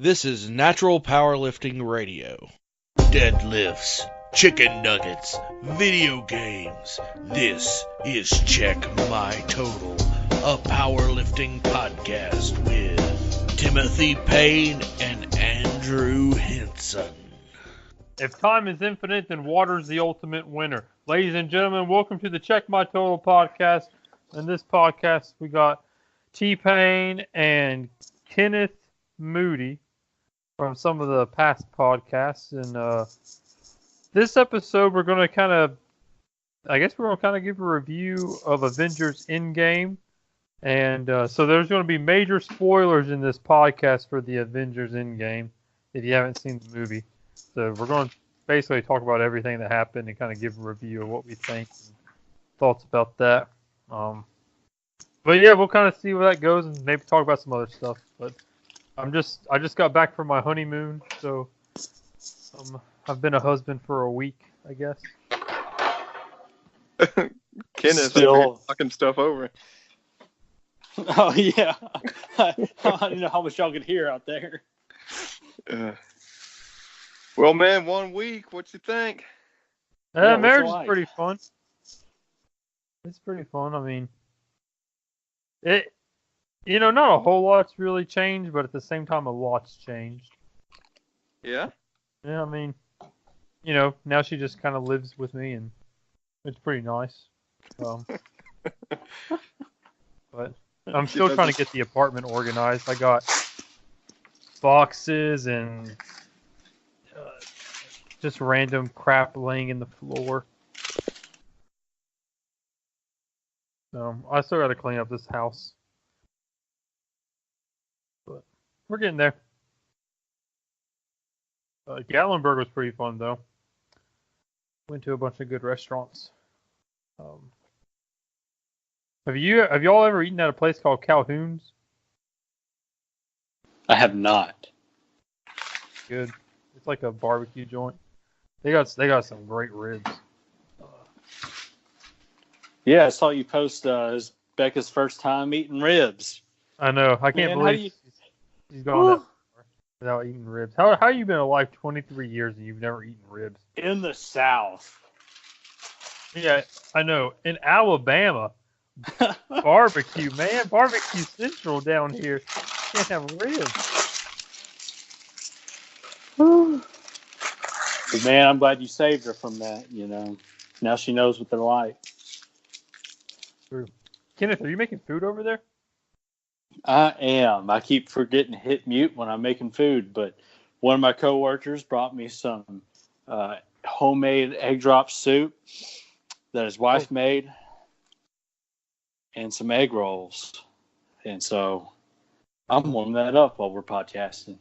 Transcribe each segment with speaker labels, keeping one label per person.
Speaker 1: This is Natural Powerlifting Radio. Deadlifts, chicken nuggets, video games. This is Check My Total, a powerlifting podcast with Timothy Payne and Andrew Hinson.
Speaker 2: If time is infinite, then water's the ultimate winner. Ladies and gentlemen, welcome to the Check My Total podcast. In this podcast, we got T-Payne and Kenneth Moody from some of the past podcasts. And this episode, we're going to kind of give a review of Avengers Endgame. And so there's going to be major spoilers in this podcast for the Avengers Endgame if you haven't seen the movie. So we're going to basically talk about everything that happened and kind of give a review of what we think and thoughts about that. But yeah, we'll kind of see where that goes and maybe talk about some other stuff. But I just got back from my honeymoon, so I've been a husband for a week, I guess.
Speaker 3: Kenneth, still talking stuff over.
Speaker 4: Oh yeah, I don't know how much y'all could hear out there.
Speaker 3: Well, man, 1 week. What you think?
Speaker 2: Marriage is pretty fun. It's pretty fun. I mean, not a whole lot's really changed, but at the same time, a lot's changed.
Speaker 3: Yeah?
Speaker 2: Yeah, I mean, now she just kind of lives with me, and it's pretty nice. But I'm still trying to get the apartment organized. I got boxes and just random crap laying in the floor. So I still got to clean up this house. But we're getting there. Gatlinburg was pretty fun, though. Went to a bunch of good restaurants. Have y'all ever eaten at a place called Calhoun's?
Speaker 4: I have not.
Speaker 2: Good. It's like a barbecue joint. They got some great ribs.
Speaker 4: Yeah, I saw you post Becca's first time eating ribs.
Speaker 2: I know. I can't believe he's gone that far without eating ribs. How you been alive 23 years and you've never eaten ribs?
Speaker 4: In the South.
Speaker 2: Yeah, I know. In Alabama, barbecue, man. Barbecue Central down here. Can't have ribs.
Speaker 4: But man, I'm glad you saved her from that, Now she knows what they're like.
Speaker 2: True. Kenneth, are you making food over there?
Speaker 4: I am. I keep forgetting to hit mute when I'm making food, but one of my coworkers brought me some homemade egg drop soup that his wife made and some egg rolls. And so I'm warming that up while we're podcasting.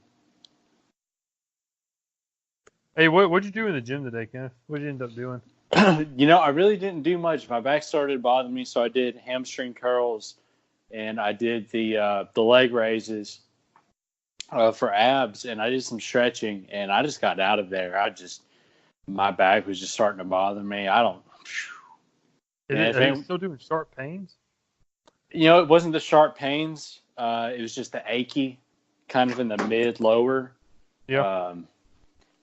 Speaker 2: Hey, what'd you do in the gym today, Kenneth? What'd you end up doing?
Speaker 4: I really didn't do much. My back started bothering me, so I did hamstring curls, and I did the leg raises for abs, and I did some stretching, and I just got out of there. My back was just starting to bother me. Are you
Speaker 2: still doing sharp pains?
Speaker 4: It wasn't the sharp pains. It was just the achy, kind of in the mid-lower.
Speaker 2: Yeah.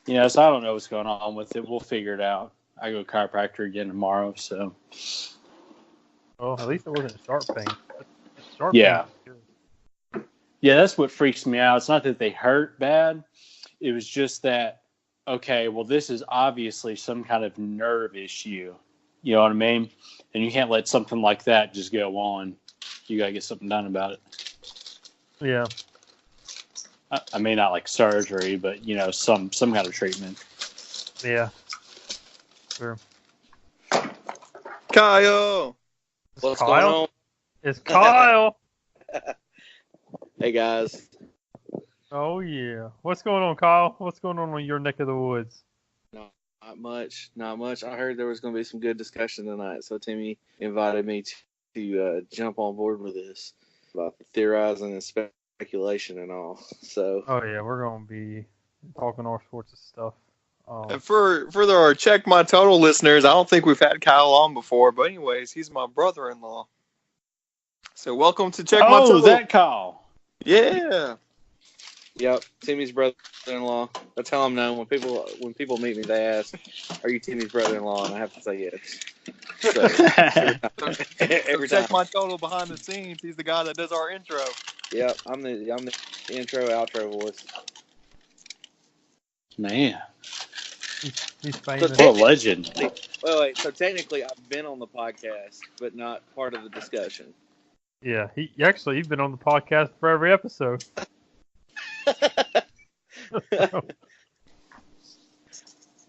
Speaker 4: So I don't know what's going on with it. We'll figure it out. I go to chiropractor again tomorrow, so.
Speaker 2: Well, at least it wasn't sharp pain. Sharp
Speaker 4: yeah.
Speaker 2: Pain.
Speaker 4: Yeah, that's what freaks me out. It's not that they hurt bad. It was just that, okay, well, this is obviously some kind of nerve issue. You know what I mean? And you can't let something like that just go on. You got to get something done about it.
Speaker 2: Yeah.
Speaker 4: I mean, not like surgery, but, some kind of treatment.
Speaker 2: Yeah. Sure.
Speaker 3: Kyle!
Speaker 5: What's going on?
Speaker 2: It's Kyle!
Speaker 5: Hey, guys.
Speaker 2: Oh, yeah. What's going on, Kyle? What's going on in your neck of the woods?
Speaker 5: Not much. I heard there was going to be some good discussion tonight, so Timmy invited me to jump on board with this about theorizing and speculation and all. So.
Speaker 2: Oh, yeah. We're going to be talking all sorts of stuff.
Speaker 3: And for our Check My Total listeners, I don't think we've had Kyle on before, but anyways, he's my brother-in-law. So welcome to Check My Total.
Speaker 4: Oh, is that Kyle?
Speaker 3: Yeah.
Speaker 5: Yep, Timmy's brother-in-law. That's how I'm known. When people meet me, they ask, "Are you Timmy's brother-in-law?" And I have to say yes. So every time.
Speaker 3: Check my total behind the scenes. He's the guy that does our intro.
Speaker 5: Yep, I'm the intro outro voice.
Speaker 4: Man,
Speaker 2: He's famous.
Speaker 4: what a legend.
Speaker 5: Wait. So technically, I've been on the podcast, but not part of the discussion.
Speaker 2: Yeah, he's been on the podcast for every episode.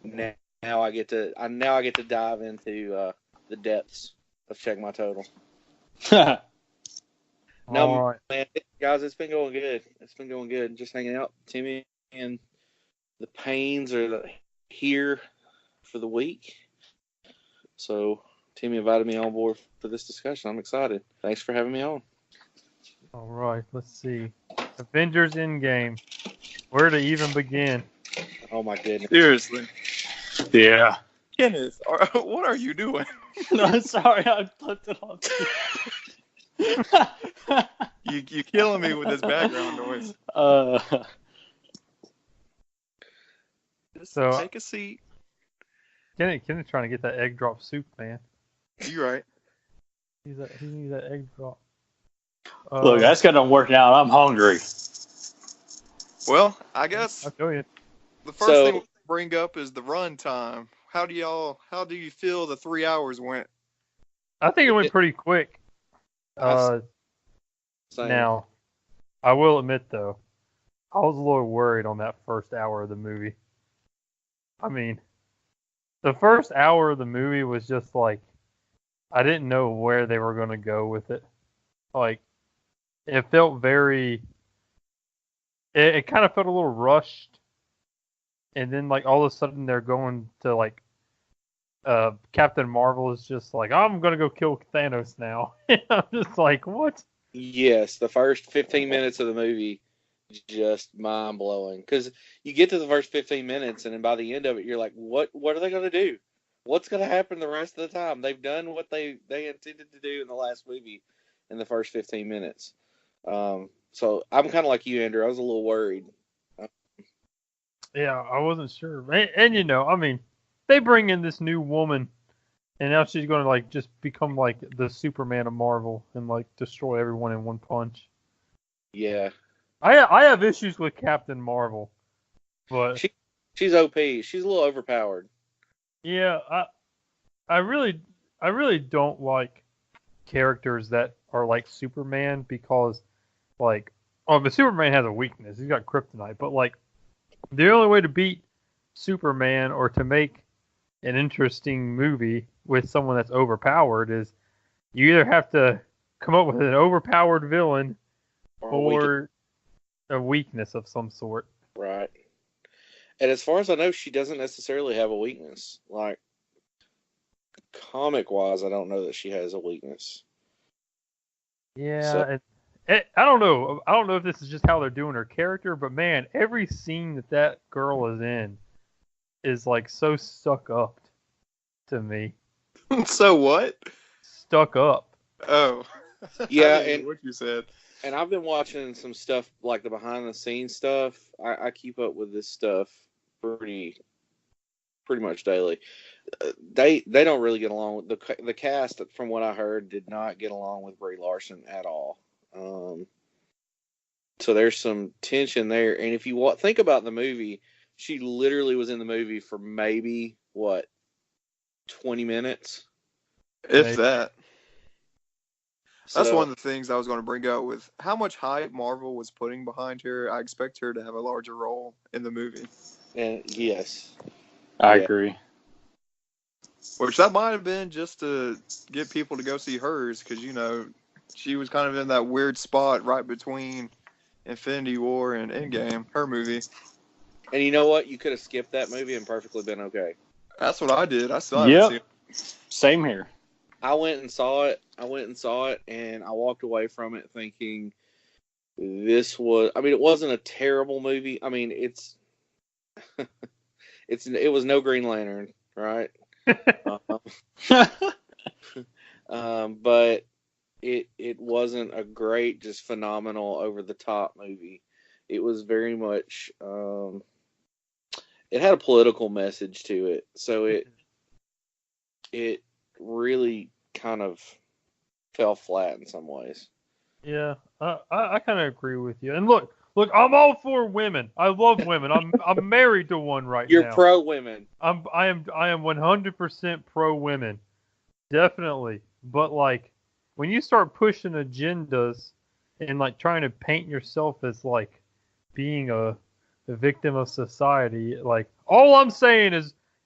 Speaker 5: Now I get to dive into the depths of Check My Total. No,
Speaker 2: All right.
Speaker 5: man, guys, it's been going good. Just hanging out. Timmy and the Paynes are here for the week. So Timmy invited me on board for this discussion. I'm excited. Thanks for having me on.
Speaker 2: All right. Let's see. Avengers Endgame. Where to even begin?
Speaker 5: Oh my goodness.
Speaker 3: Seriously.
Speaker 4: Yeah.
Speaker 3: Kenneth, what are you doing?
Speaker 4: No, sorry, I flipped it on.
Speaker 3: You killing me with this background noise. Just
Speaker 2: So-
Speaker 3: take a seat.
Speaker 2: Kenneth trying to get that egg drop soup, man.
Speaker 3: You right.
Speaker 2: He needs that egg drop.
Speaker 4: Look, that's got them working out. I'm hungry.
Speaker 3: Well, I guess
Speaker 2: I'll tell you.
Speaker 3: the first thing we'll bring up is the run time. How do you feel the 3 hours went?
Speaker 2: I think it went pretty quick.
Speaker 5: Same.
Speaker 2: Now, I will admit though, I was a little worried on that first hour of the movie. I mean, the first hour of the movie was just like, I didn't know where they were going to go with it. Like, it felt very, it kind of felt a little rushed. And then like all of a sudden they're going to like, Captain Marvel is just like, I'm going to go kill Thanos now. And I'm just like, what?
Speaker 5: Yes, the first 15 minutes of the movie, just mind blowing. Because you get to the first 15 minutes, and then by the end of it, you're like, what are they going to do? What's going to happen the rest of the time? They've done what they intended to do in the last movie in the first 15 minutes. So I'm kind of like you, Andrew. I was a little worried.
Speaker 2: Yeah, I wasn't sure. And you know, I mean, they bring in this new woman, and now she's going to like just become like the Superman of Marvel and like destroy everyone in one punch.
Speaker 5: Yeah.
Speaker 2: I have issues with Captain Marvel, but
Speaker 5: She's OP. She's a little overpowered.
Speaker 2: yeah, I really don't like characters that are like Superman because like, but Superman has a weakness. He's got kryptonite, but like the only way to beat Superman or to make an interesting movie with someone that's overpowered is you either have to come up with an overpowered villain or a weakness of some sort.
Speaker 5: Right. And as far as I know, she doesn't necessarily have a weakness. Like, comic-wise, I don't know that she has a weakness.
Speaker 2: Yeah,
Speaker 5: So-
Speaker 2: I don't know. I don't know if this is just how they're doing her character, but man, every scene that girl is in is like so stuck up to me.
Speaker 3: So what?
Speaker 2: Stuck up.
Speaker 3: Oh.
Speaker 5: Yeah,
Speaker 3: I didn't hear
Speaker 5: and-
Speaker 3: what you said.
Speaker 5: And I've been watching some stuff, like the behind-the-scenes stuff. I keep up with this stuff pretty much daily. They don't really get along with the cast. From what I heard, did not get along with Brie Larson at all. So there's some tension there. And if you think about the movie, she literally was in the movie for maybe 20 minutes.
Speaker 3: If
Speaker 2: Maybe.
Speaker 3: that. That's
Speaker 5: So-
Speaker 3: one of the things I was going to bring up with how much hype Marvel was putting behind her. I expect her to have a larger role in the movie.
Speaker 5: And yes,
Speaker 4: I
Speaker 5: Yeah.
Speaker 4: agree.
Speaker 3: Which that might have been just to get people to go see hers because, you know, she was kind of in that weird spot right between Infinity War and Endgame, her movie.
Speaker 5: and you know what? You could have skipped that movie and perfectly been okay.
Speaker 3: That's what I did. I still haven't seen
Speaker 4: Yep.
Speaker 3: it.
Speaker 4: Same here.
Speaker 5: I went and saw it, and I walked away from it thinking it wasn't a terrible movie. I mean, it was no Green Lantern, right? But it wasn't a great, just phenomenal, over the top movie. it was very much it had a political message to it, so it really kind of fell flat in some ways.
Speaker 2: Yeah, I kind of agree with you. And look, I'm all for women. I love women. I'm married to one right
Speaker 5: You're
Speaker 2: now.
Speaker 5: pro women.
Speaker 2: I am 100% pro women, definitely. But like, when you start pushing agendas and like trying to paint yourself as like being a victim of society, like all I'm saying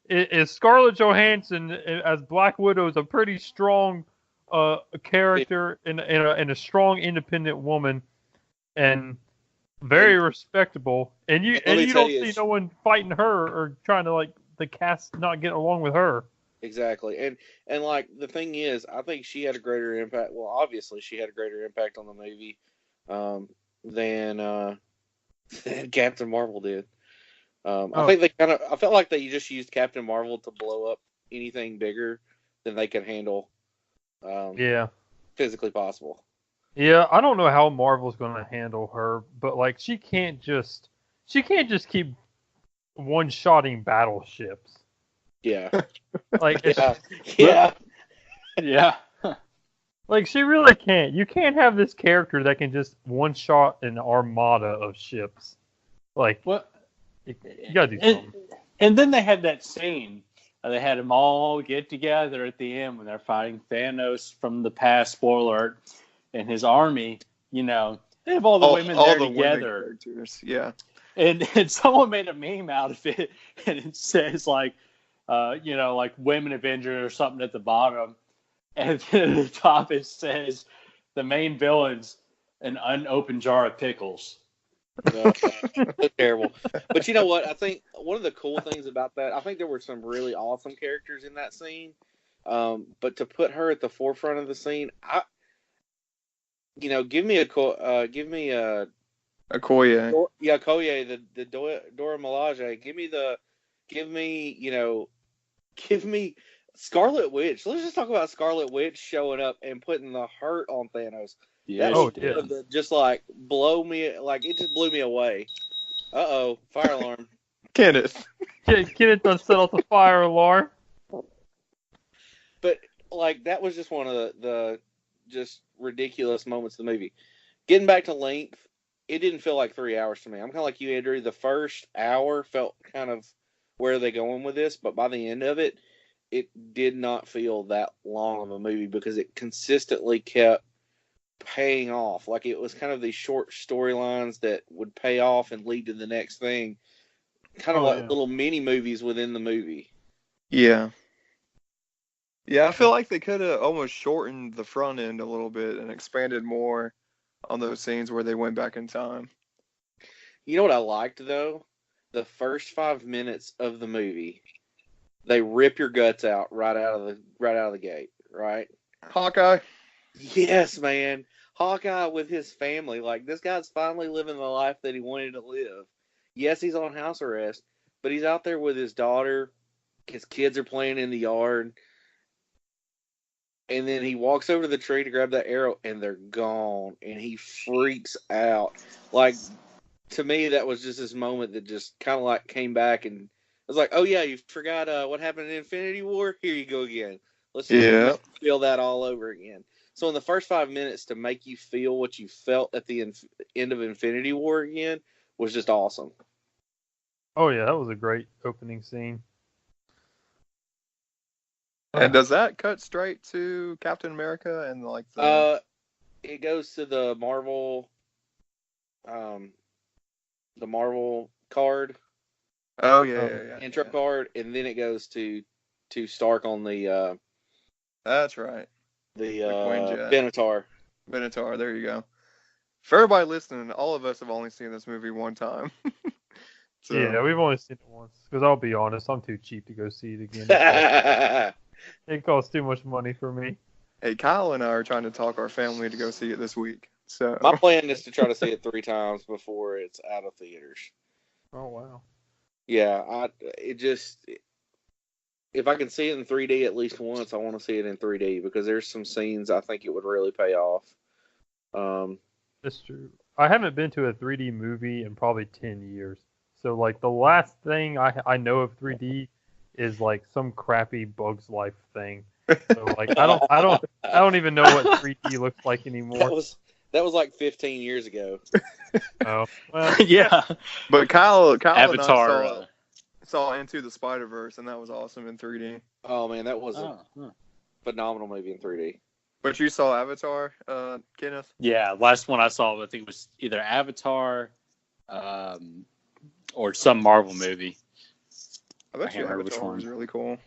Speaker 2: is Scarlett Johansson as Black Widow is a pretty strong character and a strong independent woman and very respectable. And you don't see no one fighting her or trying to like the cast not getting along with her.
Speaker 5: Exactly. And like the thing is, I think she had a greater impact. Well, obviously she had a greater impact on the movie than Captain Marvel did. I think I felt like they just used Captain Marvel to blow up anything bigger than they could handle. Physically possible.
Speaker 2: Yeah, I don't know how Marvel's going to handle her, but like she can't just keep one-shotting battleships.
Speaker 5: Yeah.
Speaker 2: Like
Speaker 5: yeah.
Speaker 2: Like she really can't. You can't have this character that can just one-shot an armada of ships. Like
Speaker 4: What?
Speaker 2: You gotta do something.
Speaker 4: And then they had that scene. They had them all get together at the end when they're fighting Thanos from the past, spoiler alert, and his army. You know, they have all the women there together.
Speaker 3: Yeah.
Speaker 4: And someone made a meme out of it, and it says like, like women Avengers or something at the bottom, and then at the top it says the main villains an unopened jar of pickles.
Speaker 5: Terrible. But you know what? I think one of the cool things about that, I think there were some really awesome characters in that scene. But to put her at the forefront of the scene, give me Okoye. Okoye, the Dora Milaje. Give me Scarlet Witch. Let's just talk about Scarlet Witch showing up and putting the hurt on Thanos.
Speaker 4: Yeah,
Speaker 5: just like it just blew me away. Fire alarm.
Speaker 3: Kenneth
Speaker 2: done set off the fire alarm.
Speaker 5: But like that was just one of the just ridiculous moments of the movie. Getting back to length, it didn't feel like 3 hours to me. I'm kind of like you, Andrew. The first hour felt kind of where are they going with this, but by the end of it, it did not feel that long of a movie because it consistently kept paying off. Like it was kind of these short storylines that would pay off and lead to the next thing. Kind of little mini movies within the movie.
Speaker 3: Yeah. Yeah, I feel like they could have almost shortened the front end a little bit and expanded more on those scenes where they went back in time.
Speaker 5: You know what I liked though? The first 5 minutes of the movie, they rip your guts out right out of the gate, right?
Speaker 3: Hawkeye.
Speaker 5: Yes, man. Hawkeye with his family. Like, this guy's finally living the life that he wanted to live. Yes, he's on house arrest, but he's out there with his daughter. His kids are playing in the yard. And then he walks over to the tree to grab that arrow, and they're gone. And he freaks out. Like, to me, that was just this moment that just kind of like came back and was like, oh, yeah, you forgot what happened in Infinity War? Here you go again. Let's just feel that all over again. So in the first 5 minutes, to make you feel what you felt at the end of Infinity War again was just awesome.
Speaker 2: Oh, yeah, that was a great opening scene.
Speaker 3: And does that cut straight to Captain America and like
Speaker 5: it goes to the Marvel card.
Speaker 3: Oh yeah.
Speaker 5: Intro card, and then it goes to Stark on the
Speaker 3: that's right.
Speaker 5: The Benatar.
Speaker 3: Benatar, there you go. For everybody listening, all of us have only seen this movie one time.
Speaker 2: So. Yeah, we've only seen it once. Because I'll be honest, I'm too cheap to go see it again. It costs too much money for me.
Speaker 3: Hey, Kyle and I are trying to talk our family to go see it this week. So
Speaker 5: my plan is to try to see it 3 times before it's out of theaters.
Speaker 2: Oh wow.
Speaker 5: Yeah, if I can see it in 3D at least once, I want to see it in 3D because there's some scenes I think it would really pay off.
Speaker 2: That's true. I haven't been to a 3D movie in probably 10 years. So like the last thing I know of 3D is like some crappy Bugs Life thing. So like I don't even know what 3D looks like anymore.
Speaker 5: That was like 15 years ago.
Speaker 2: Oh well,
Speaker 4: Yeah.
Speaker 3: But Kyle and I
Speaker 4: Avatar.
Speaker 3: saw Into the Spider-Verse, and that was awesome in 3D.
Speaker 5: Oh man, that was a phenomenal movie in 3D.
Speaker 3: But you saw Avatar, Kenneth?
Speaker 4: Yeah, last one I saw, I think it was either Avatar or some Marvel movie.
Speaker 3: I bet you
Speaker 4: can't remember which
Speaker 3: Avatar
Speaker 4: one.
Speaker 3: was really cool.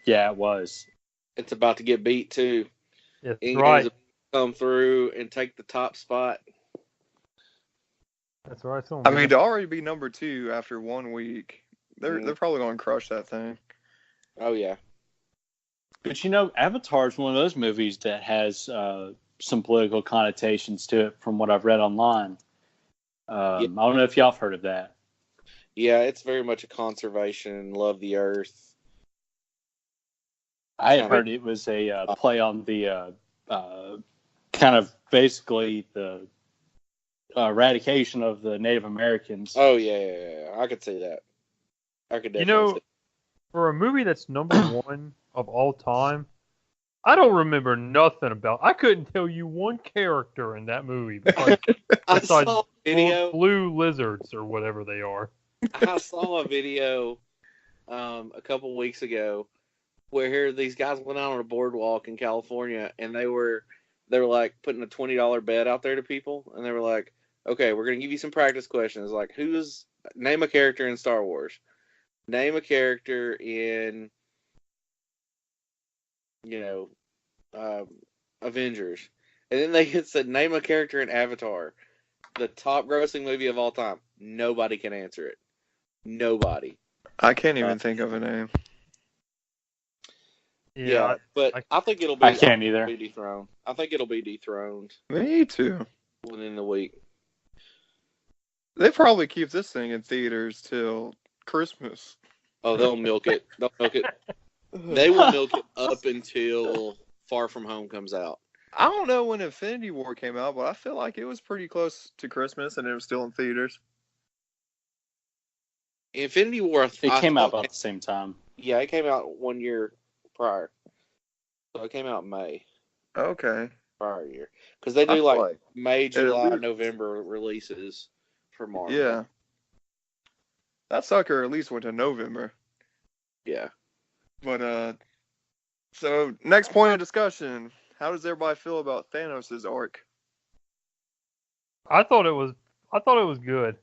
Speaker 4: Yeah, it was.
Speaker 5: It's about to get beat too.
Speaker 2: that's
Speaker 5: Endgame's
Speaker 2: right.
Speaker 5: about to come through and take the top spot.
Speaker 2: That's right.
Speaker 3: I mean, to already be number 2 after 1 week, they're probably going to crush that thing.
Speaker 5: Oh yeah.
Speaker 4: But Avatar is one of those movies that has some political connotations to it from what I've read online. I don't know if y'all have heard of that.
Speaker 5: Yeah, it's very much a conservation, love the earth.
Speaker 4: I had heard it was a play on the kind of basically the eradication of the Native Americans.
Speaker 5: Oh yeah. I could see that. I could definitely see.
Speaker 2: For a movie that's number 1 of all time, I don't remember nothing about. I couldn't tell you one character in that movie besides
Speaker 5: I saw a video.
Speaker 2: blue lizards or whatever they are.
Speaker 5: I saw a video a couple weeks ago where these guys went out on a boardwalk in California, and they were like putting a $20 bet out there to people, and they were like, "Okay, we're gonna give you some practice questions. Like, name a character in Star Wars, name a character in Avengers," and then they said, "Name a character in Avatar, the top grossing movie of all time." Nobody can answer it. Nobody.
Speaker 3: I can't even think of a name.
Speaker 5: Yeah, but I think it'll be.
Speaker 4: I can't either.
Speaker 5: Be dethroned. I think it'll be dethroned
Speaker 3: Me too.
Speaker 5: within the week.
Speaker 3: They probably keep this thing in theaters till Christmas.
Speaker 5: Oh, they'll milk it. They'll milk it. They will milk it up until Far From Home comes out.
Speaker 3: I don't know when Infinity War came out, but I feel like it was pretty close to Christmas, and it was still in theaters.
Speaker 5: Infinity War.
Speaker 4: It came out about the same time.
Speaker 5: Yeah, it came out 1 year prior. So it came out in May.
Speaker 3: Okay.
Speaker 5: Prior year. Because they do like May, July, November releases for Marvel.
Speaker 3: Yeah. That sucker at least went to November.
Speaker 5: Yeah.
Speaker 3: But, so next point of discussion. How does everybody feel about Thanos' arc?
Speaker 2: I thought it was good.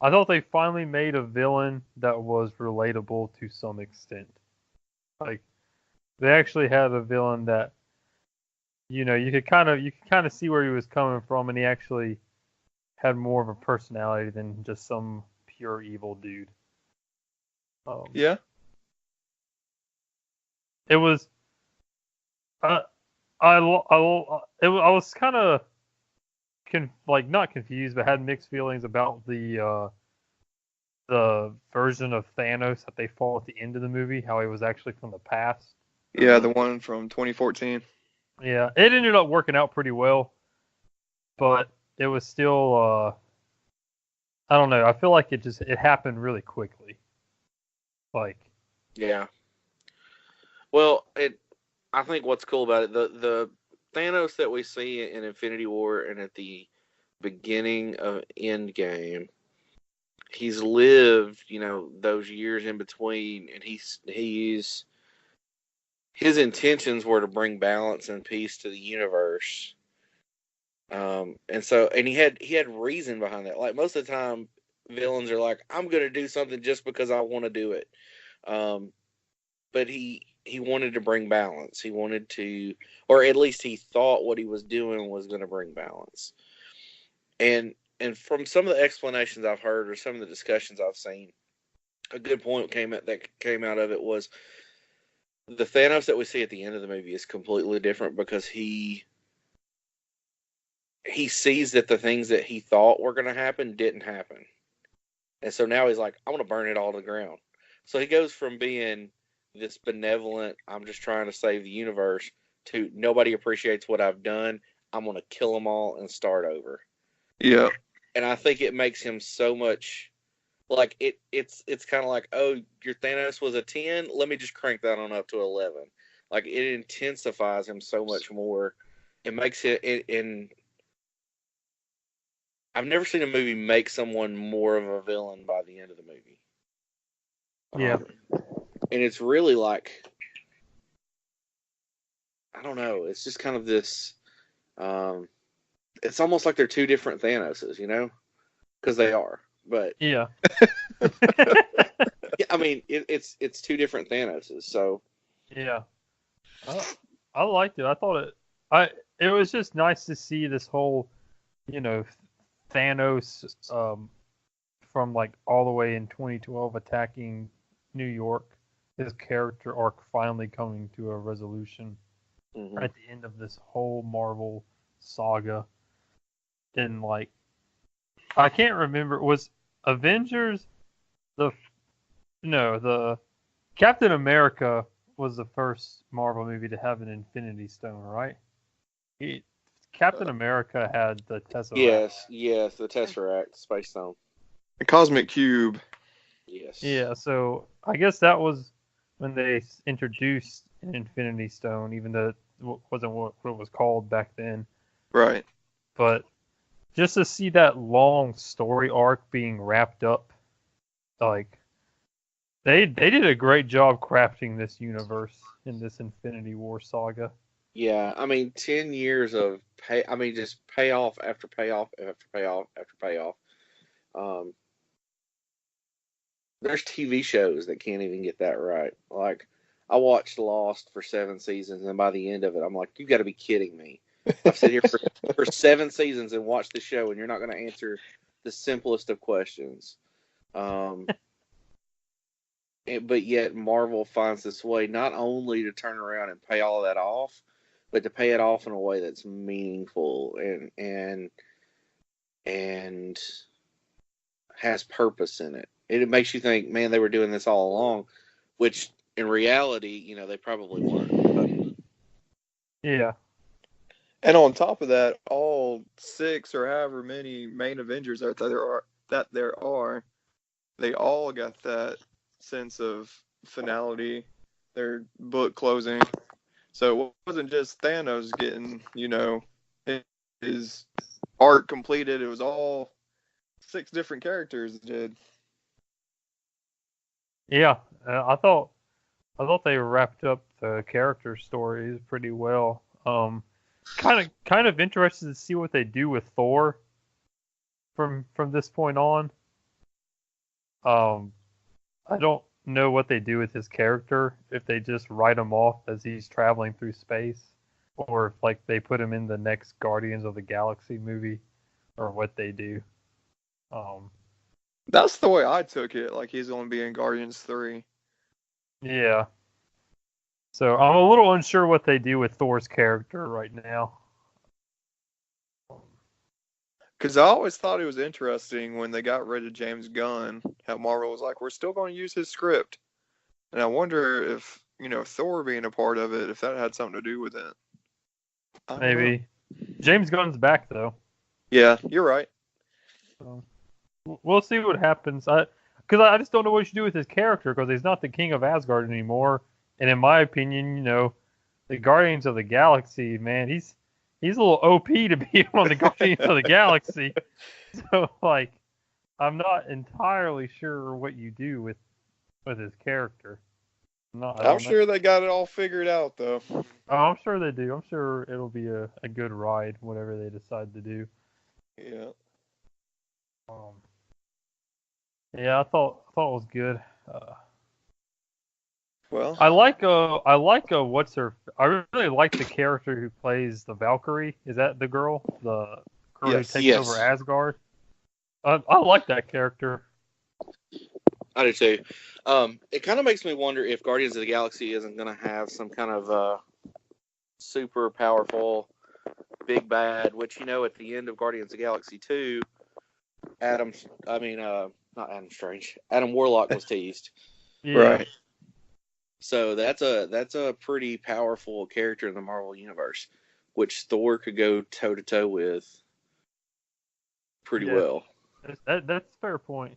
Speaker 2: I thought they finally made a villain that was relatable to some extent. Like they actually had a villain that you could kind of see where he was coming from, and he actually had more of a personality than just some pure evil dude.
Speaker 3: Yeah.
Speaker 2: It was. I was kind of not confused, but had mixed feelings about the version of Thanos that they fought at the end of the movie. How he was actually from the past.
Speaker 3: Yeah, the one from 2014.
Speaker 2: Yeah, it ended up working out pretty well, but it was still. I don't know. I feel like it happened really quickly. Like.
Speaker 5: Yeah. Well, I think what's cool about it, the Thanos that we see in Infinity War and at the beginning of Endgame, he's lived, those years in between, and his intentions were to bring balance and peace to the universe. And he had reason behind that. Like most of the time, villains are like, "I'm going to do something just because I want to do it." But he wanted to bring balance. He wanted to, or at least he thought what he was doing was going to bring balance. And from some of the explanations I've heard or some of the discussions I've seen, a good point came out of it was the Thanos that we see at the end of the movie is completely different because he sees that the things that he thought were going to happen didn't happen. And so now he's like, "I'm going to burn it all to the ground." So he goes from being this benevolent, "I'm just trying to save the universe," to "nobody appreciates what I've done. I'm going to kill them all and start over."
Speaker 3: Yeah.
Speaker 5: And I think it makes him so much like it's kind of like, oh, your Thanos was a 10, let me just crank that on up to 11. Like it intensifies him so much more. It makes and I've never seen a movie make someone more of a villain by the end of the movie.
Speaker 2: Yeah.
Speaker 5: And it's really like, I don't know, it's just kind of this it's almost like they're two different Thanoses, you know? Because they are. But
Speaker 2: Yeah.
Speaker 5: yeah, I mean, it's two different Thanoses. So
Speaker 2: Yeah. I liked it. I thought it was just nice to see this whole, you know, Thanos from like all the way in 2012 attacking New York. His character arc finally coming to a resolution at the end of this whole Marvel saga. And like, I can't remember, was Avengers the Captain America was the first Marvel movie to have an Infinity Stone, right? Captain America had the Tesseract.
Speaker 5: yes, the Tesseract, Space Stone.
Speaker 3: The Cosmic Cube.
Speaker 5: Yes.
Speaker 2: Yeah, so I guess that was when they introduced an Infinity Stone, even though it wasn't what it was called back then.
Speaker 3: Right.
Speaker 2: But just to see that long story arc being wrapped up, like they did a great job crafting this universe in this Infinity War saga.
Speaker 5: Yeah, I mean, 10 years of just payoff after payoff after payoff after payoff. There's TV shows that can't even get that right. Like, I watched Lost for 7 seasons, and by the end of it, I'm like, you got to be kidding me. I've sat here for 7 seasons and watched the show, and you're not going to answer the simplest of questions. But yet Marvel finds this way not only to turn around and pay all of that off, but to pay it off in a way that's meaningful and has purpose in it. It makes you think, man, they were doing this all along, which in reality, they probably weren't.
Speaker 2: Yeah.
Speaker 3: And on top of that, all 6 or however many main Avengers there are, they all got that sense of finality, their book closing. So it wasn't just Thanos getting, his arc completed. It was all 6 different characters did.
Speaker 2: Yeah, I thought they wrapped up the character stories pretty well. Kind of interested to see what they do with Thor from this point on. I don't know what they do with his character, if they just write him off as he's traveling through space, or if like they put him in the next Guardians of the Galaxy movie, or what they do.
Speaker 3: That's the way I took it. Like he's going to be in Guardians 3.
Speaker 2: Yeah. So I'm a little unsure what they do with Thor's character right now.
Speaker 3: Because I always thought it was interesting when they got rid of James Gunn, how Marvel was like, we're still going to use his script. And I wonder if, Thor being a part of it, if that had something to do with it.
Speaker 2: Maybe. James Gunn's back, though.
Speaker 3: Yeah, you're right.
Speaker 2: So, we'll see what happens. Because I just don't know what you should do with his character, because he's not the king of Asgard anymore. And in my opinion, the Guardians of the Galaxy, man, he's a little OP to be on the Guardians of the Galaxy. So, like, I'm not entirely sure what you do with his character.
Speaker 3: I'm sure they got it all figured out, though.
Speaker 2: Oh, I'm sure they do. I'm sure it'll be a good ride, whatever they decide to do.
Speaker 3: Yeah.
Speaker 2: Yeah, I thought it was good.
Speaker 3: Well,
Speaker 2: I like what's her? I really like the character who plays the Valkyrie. Is that the girl? The girl who takes over Asgard. I like that character.
Speaker 5: I do too. It kind of makes me wonder if Guardians of the Galaxy isn't going to have some kind of super powerful big bad, which at the end of Guardians of the Galaxy 2, Adam Warlock was teased.
Speaker 2: Yeah.
Speaker 3: Right.
Speaker 5: So that's a pretty powerful character in the Marvel universe, which Thor could go toe to toe with. pretty
Speaker 2: Yeah.
Speaker 5: well.
Speaker 2: That's a fair point.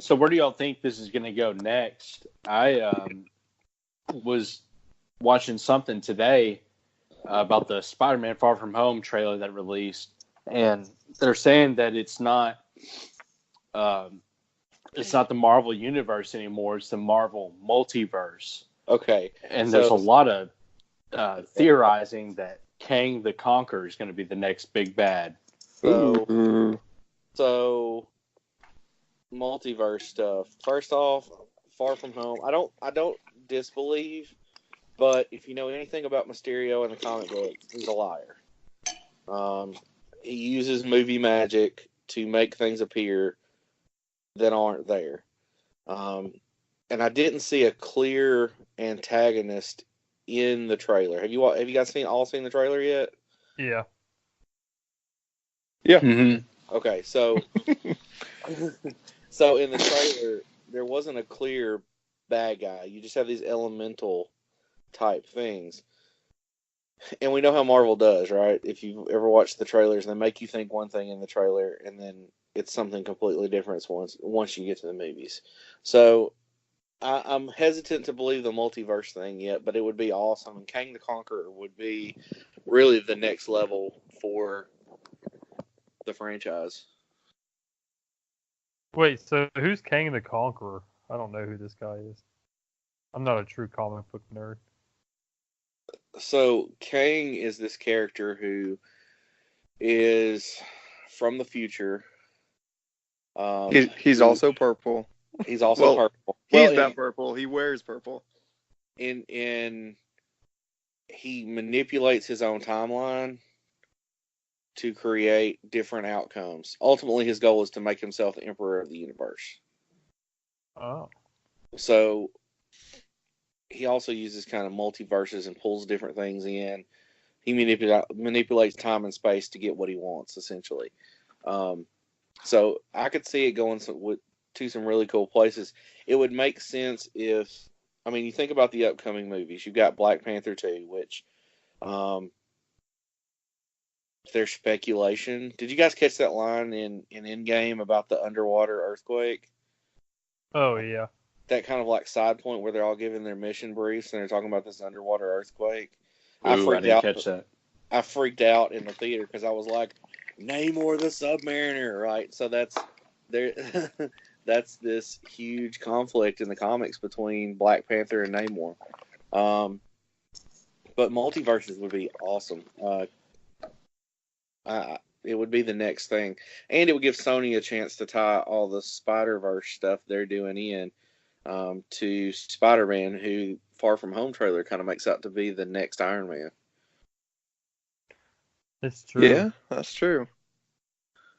Speaker 4: So where do y'all think this is going to go next? I was watching something today about the Spider-Man Far From Home trailer that released, and they're saying that it's not the Marvel Universe anymore. It's the Marvel Multiverse.
Speaker 5: Okay.
Speaker 4: And
Speaker 5: So-
Speaker 4: there's a lot of theorizing that Kang the Conqueror is going to be the next big bad.
Speaker 3: Ooh.
Speaker 5: So multiverse stuff. First off, Far From Home. I don't disbelieve, but if you know anything about Mysterio in the comic book, he's a liar. He uses movie magic to make things appear that aren't there. And I didn't see a clear antagonist in the trailer. Have you guys all seen the trailer yet?
Speaker 2: Yeah.
Speaker 3: Yeah.
Speaker 4: Mm-hmm.
Speaker 5: Okay, so so in the trailer there wasn't a clear bad guy. You just have these elemental type things. And we know how Marvel does, right? If you've ever watched the trailers, they make you think one thing in the trailer and then it's something completely different once you get to the movies. So I'm hesitant to believe the multiverse thing yet, but it would be awesome. And Kang the Conqueror would be really the next level for the franchise.
Speaker 2: Wait, so who's Kang the Conqueror? I don't know who this guy is. I'm not a true comic book nerd.
Speaker 5: So Kang is this character who is from the future.
Speaker 3: He's also purple.
Speaker 5: He's also
Speaker 3: Well,
Speaker 5: purple.
Speaker 3: He's not purple. He wears purple.
Speaker 5: In he manipulates his own timeline to create different outcomes. Ultimately, his goal is to make himself the emperor of the universe.
Speaker 2: Oh.
Speaker 5: So he also uses kind of multiverses and pulls different things in. He manipulates time and space to get what he wants, essentially. So I could see it going to some really cool places. It would make sense if, I mean, you think about the upcoming movies. You've got Black Panther 2, which there's speculation. Did you guys catch that line in Endgame about the underwater earthquake?
Speaker 2: Oh, yeah.
Speaker 5: That kind of like side point where they're all giving their mission briefs and they're talking about this underwater earthquake.
Speaker 4: I didn't catch that.
Speaker 5: I freaked out in the theater because I was like, Namor the Submariner, right? So that's this huge conflict in the comics between Black Panther and Namor. But multiverses would be awesome. It would be the next thing, and it would give Sony a chance to tie all the Spider-Verse stuff they're doing in to Spider-Man, who Far From Home trailer kind of makes out to be the next Iron Man.
Speaker 2: It's true.
Speaker 3: Yeah, that's true.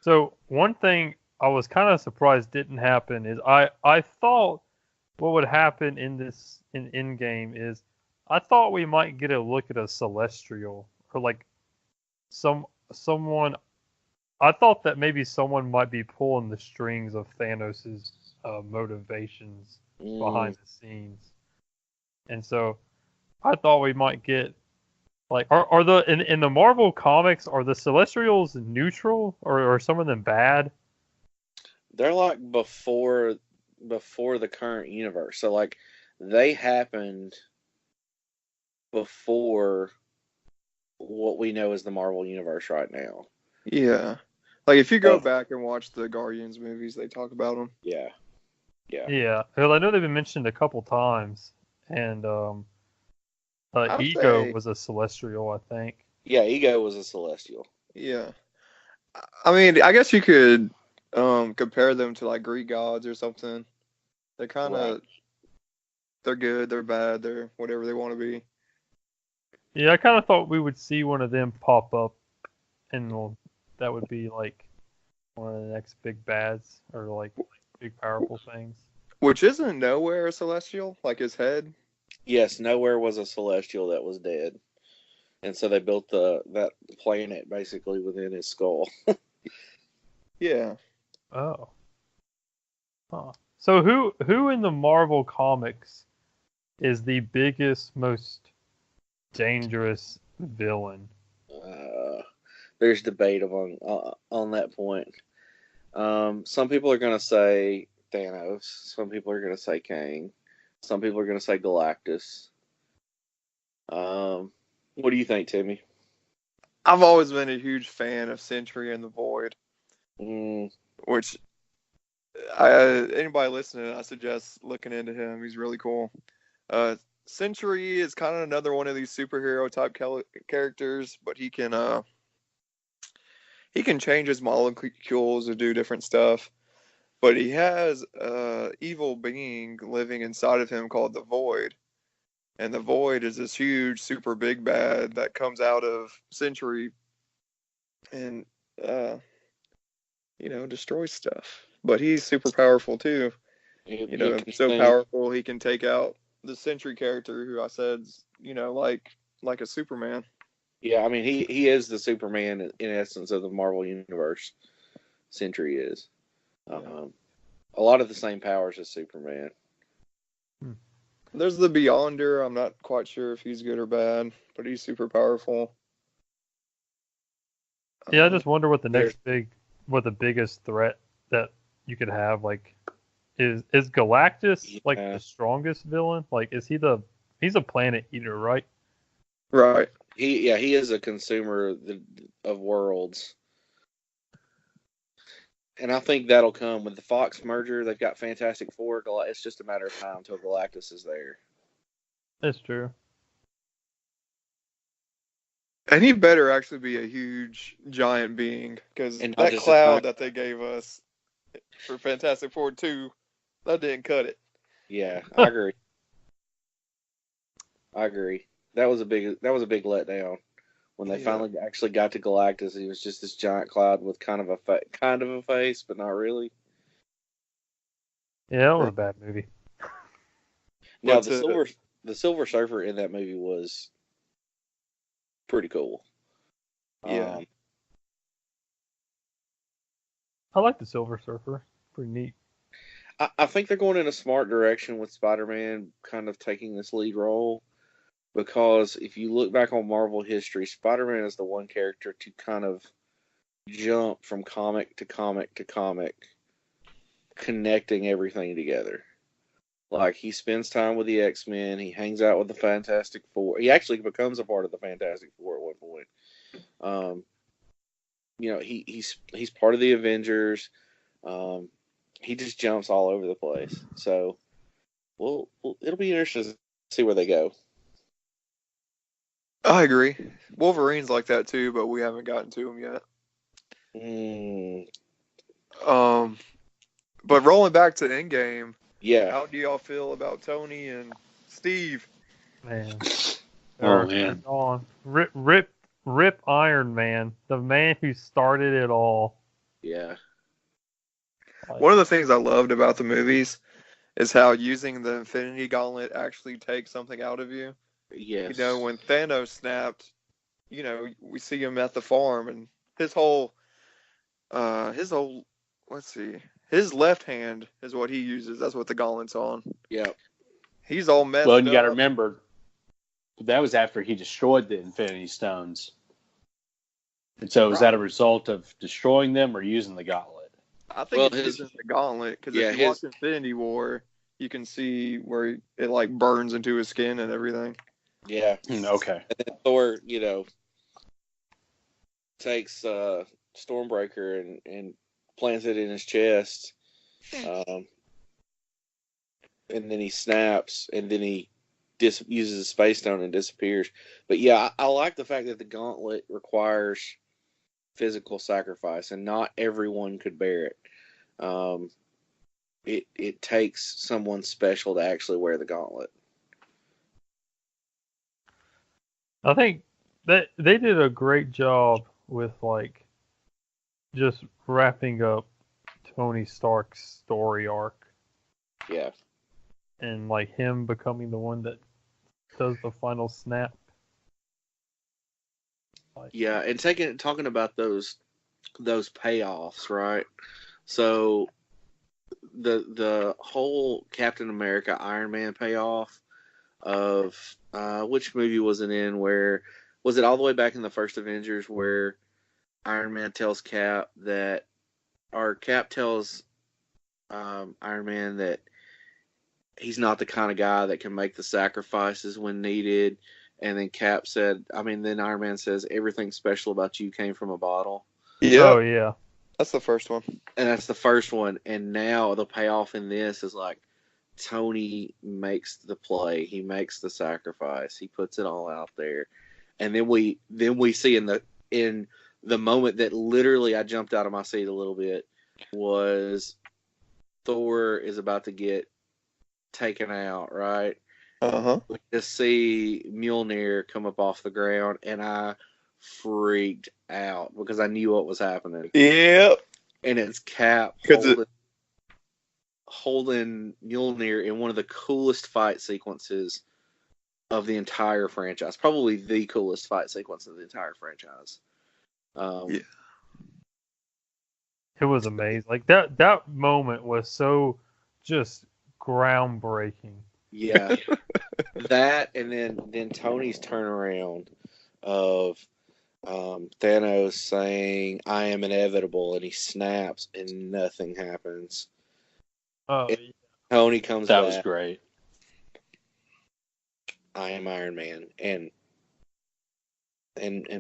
Speaker 2: So one thing I was kind of surprised didn't happen is I thought what would happen in Endgame is I thought we might get a look at a Celestial or like someone. I thought that maybe someone might be pulling the strings of Thanos' motivations behind the scenes, and so I thought we might get like are the in the Marvel comics, are the Celestials neutral or are some of them bad?
Speaker 5: They're like before the current universe, so like they happened before what we know as the Marvel universe right now.
Speaker 3: Yeah. Like, if you go back and watch the Guardians movies, they talk about them.
Speaker 5: Yeah.
Speaker 2: Yeah. Well, I know they've been mentioned a couple times, and Ego was a Celestial, I think.
Speaker 5: Yeah, Ego was a Celestial.
Speaker 3: Yeah. I mean, I guess you could compare them to, like, Greek gods or something. They're kind of,
Speaker 5: Right.
Speaker 3: They're good, they're bad, they're whatever they want to be.
Speaker 2: Yeah, I kind of thought we would see one of them pop up, and that would be like one of the next big bads or like big powerful things.
Speaker 3: Which isn't Nowhere a Celestial? Like his head?
Speaker 5: Yes, Nowhere was a Celestial that was dead. And so they built that planet basically within his skull.
Speaker 3: Yeah.
Speaker 2: Oh. Huh. So who in the Marvel comics is the biggest, most dangerous villain?
Speaker 5: there's debate among on that point. Some people are going to say Thanos. Some people are going to say Kang. Some people are going to say Galactus. What do you think, Timmy?
Speaker 3: I've always been a huge fan of Sentry and the Void, which anybody listening, I suggest looking into him. He's really cool. Sentry is kind of another one of these superhero type characters, but he can change his molecules to do different stuff. But he has an evil being living inside of him called the Void. And the Void is this huge, super big bad that comes out of Sentry and, destroys stuff. But he's super powerful too. So powerful he can take out the Sentry character who I said's, like a Superman.
Speaker 5: Yeah, I mean, he is the Superman in essence of the Marvel Universe. Sentry is. A lot of the same powers as Superman.
Speaker 3: There's the Beyonder. I'm not quite sure if he's good or bad, but he's super powerful.
Speaker 2: Yeah, I just wonder what the biggest threat that you could have, like, is Galactus like the strongest villain? Like, he's a planet eater, right?
Speaker 3: Right.
Speaker 5: He is a consumer of worlds. And I think that'll come with the Fox merger. They've got Fantastic Four. It's just a matter of time until Galactus is there.
Speaker 2: That's true.
Speaker 3: And he better actually be a huge, giant being, because that cloud that they gave us for Fantastic Four 2, that didn't cut it.
Speaker 5: Yeah, I agree. That was a big letdown. When they finally actually got to Galactus, he was just this giant cloud with kind of a face, but not really.
Speaker 2: Yeah, that was a bad movie.
Speaker 5: Now the Silver Surfer in that movie was pretty cool.
Speaker 3: Yeah.
Speaker 2: I like the Silver Surfer. Pretty neat.
Speaker 5: I think they're going in a smart direction with Spider-Man kind of taking this lead role. Because if you look back on Marvel history, Spider-Man is the one character to kind of jump from comic to comic to comic, connecting everything together. Like, he spends time with the X-Men, he hangs out with the Fantastic Four. He actually becomes a part of the Fantastic Four at one point. He's part of the Avengers. He just jumps all over the place. So, it'll be interesting to see where they go.
Speaker 3: I agree. Wolverine's like that too, but we haven't gotten to him yet. But rolling back to Endgame, how do y'all feel about Tony and Steve?
Speaker 2: Man.
Speaker 4: Oh man.
Speaker 2: Rip Iron Man, the man who started it all.
Speaker 5: Yeah.
Speaker 3: One of the things I loved about the movies is how using the Infinity Gauntlet actually takes something out of you.
Speaker 5: Yes.
Speaker 3: When Thanos snapped, we see him at the farm, and his left hand is what he uses. That's what the gauntlet's on.
Speaker 5: Yeah.
Speaker 3: He's all messed up.
Speaker 4: Well, you got to remember, that was after he destroyed the Infinity Stones. And so, is that a result of destroying them or using the gauntlet?
Speaker 3: I think it's using the gauntlet, because if you watch Infinity War, you can see where it like burns into his skin and everything.
Speaker 5: Yeah.
Speaker 4: Okay.
Speaker 5: And then Thor, takes Stormbreaker and plants it in his chest. And then he snaps, and then he uses a space stone and disappears. But yeah, I like the fact that the gauntlet requires physical sacrifice, and not everyone could bear it. It takes someone special to actually wear the gauntlet.
Speaker 2: I think that they did a great job with, like, just wrapping up Tony Stark's story arc.
Speaker 5: Yeah.
Speaker 2: And, like, him becoming the one that does the final snap.
Speaker 5: Yeah, and talking about those payoffs, right? So the whole Captain America Iron Man payoff of which movie was it in? Where was it all the way back in the first Avengers where Iron Man tells Cap that, or Cap tells Iron Man that he's not the kind of guy that can make the sacrifices when needed. And then then Iron Man says, everything special about you came from a bottle.
Speaker 3: Yeah.
Speaker 2: Oh yeah.
Speaker 3: That's the first one.
Speaker 5: And that's the first one. And now the payoff in this is like Tony makes the play. He makes the sacrifice. He puts it all out there. And then we see in the moment that literally I jumped out of my seat a little bit was Thor is about to get taken out, right?
Speaker 3: Uh-huh.
Speaker 5: We just see Mjolnir come up off the ground, and I freaked out because I knew what was happening.
Speaker 3: Yep.
Speaker 5: And it's Cap holding Mjolnir in one of the coolest fight sequences of the entire franchise. Probably the coolest fight sequence of the entire franchise.
Speaker 3: Yeah.
Speaker 2: It was amazing. Like that moment was so just groundbreaking.
Speaker 5: Yeah. That, and then Tony's turnaround of Thanos saying, "I am inevitable," and he snaps and nothing happens.
Speaker 2: Oh,
Speaker 5: And Tony comes
Speaker 4: That
Speaker 5: back.
Speaker 4: was great.
Speaker 5: I am Iron Man, and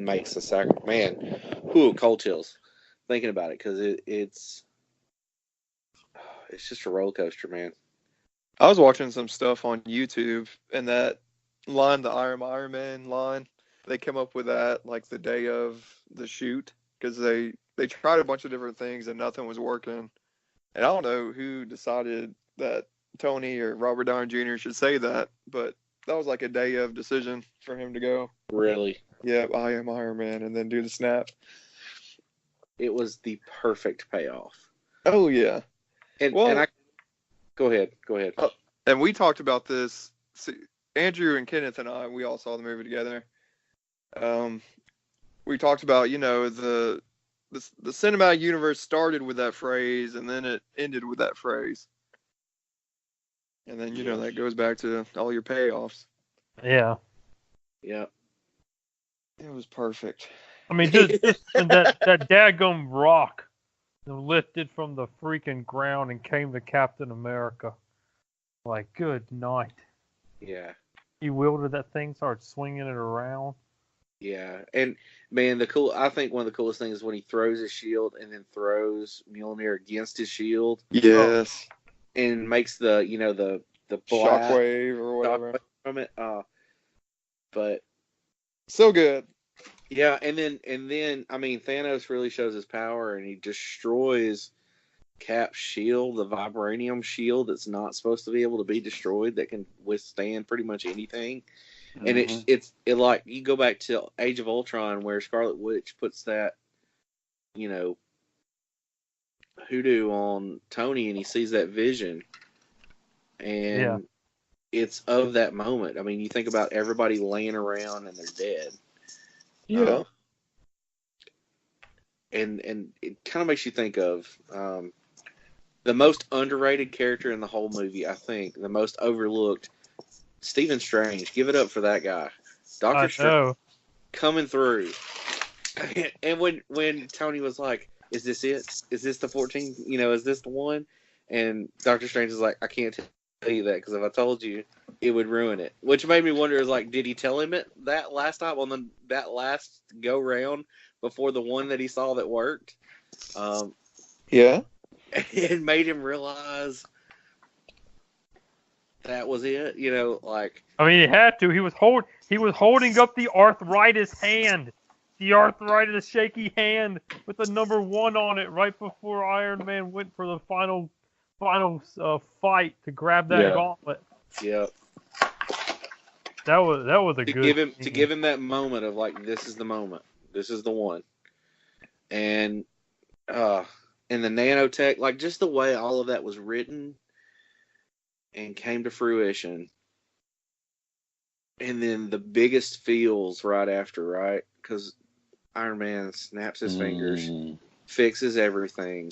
Speaker 5: makes the sacrifice. Man, cold chills thinking about it, because it's just a roller coaster, man.
Speaker 3: I was watching some stuff on YouTube, and that line, the Iron Man line, they came up with that like the day of the shoot, because they tried a bunch of different things and nothing was working. And I don't know who decided that Tony or Robert Downey Jr. should say that, but that was like a day of decision for him to go,
Speaker 5: Really,
Speaker 3: yeah, I am Iron Man, and then do the snap.
Speaker 5: it was the perfect payoff.
Speaker 3: Oh yeah.
Speaker 5: And
Speaker 3: Well,
Speaker 5: and I go ahead.
Speaker 3: And we talked about this. Andrew and Kenneth and I, we all saw the movie together. We talked about, the cinematic universe started with that phrase, and then it ended with that phrase. And then, that goes back to all your payoffs.
Speaker 2: yeah.
Speaker 5: Yeah.
Speaker 3: It was perfect.
Speaker 2: I mean, just and that daggum rock lifted from the freaking ground and came to Captain America. Like, good night.
Speaker 5: Yeah.
Speaker 2: He wielded that thing, started swinging it around.
Speaker 5: Yeah. And man, I think one of the coolest things is when he throws his shield and then throws Mjolnir against his shield.
Speaker 3: Yes.
Speaker 5: And makes the blast
Speaker 3: Shockwave or whatever
Speaker 5: from it. But
Speaker 3: so good.
Speaker 5: Yeah, and then I mean, Thanos really shows his power, and he destroys Cap's shield, the vibranium shield that's not supposed to be able to be destroyed, that can withstand pretty much anything. Mm-hmm. And it's like, you go back to Age of Ultron, where Scarlet Witch puts that, hoodoo on Tony, and he sees that vision, and it's of that moment. I mean, you think about everybody laying around and they're dead.
Speaker 3: Yeah.
Speaker 5: And it kind of makes you think of the most underrated character in the whole movie, I think, the most overlooked, Stephen Strange. Give it up for that guy. Dr. Strange coming through. And when Tony was like, "Is this it? Is this the 14? Is this the one?" And Dr. Strange is like, "I can't tell you that, because if I told you, it would ruin it." Which made me wonder, is like, did he tell him it that last time on that last go round before the one that he saw that worked?
Speaker 3: Yeah.
Speaker 5: It made him realize that was it. Like,
Speaker 2: I mean, he had to. He was holding up the arthritis hand, the arthritis shaky hand with the number 1 on it right before Iron Man went for the final fight to grab that gauntlet.
Speaker 5: Yeah.
Speaker 2: That was a good
Speaker 5: to give him that moment of like, this is the moment, this is the one, and the nanotech, like, just the way all of that was written and came to fruition, and then the biggest feels right after, right? Because Iron Man snaps his fingers, fixes everything.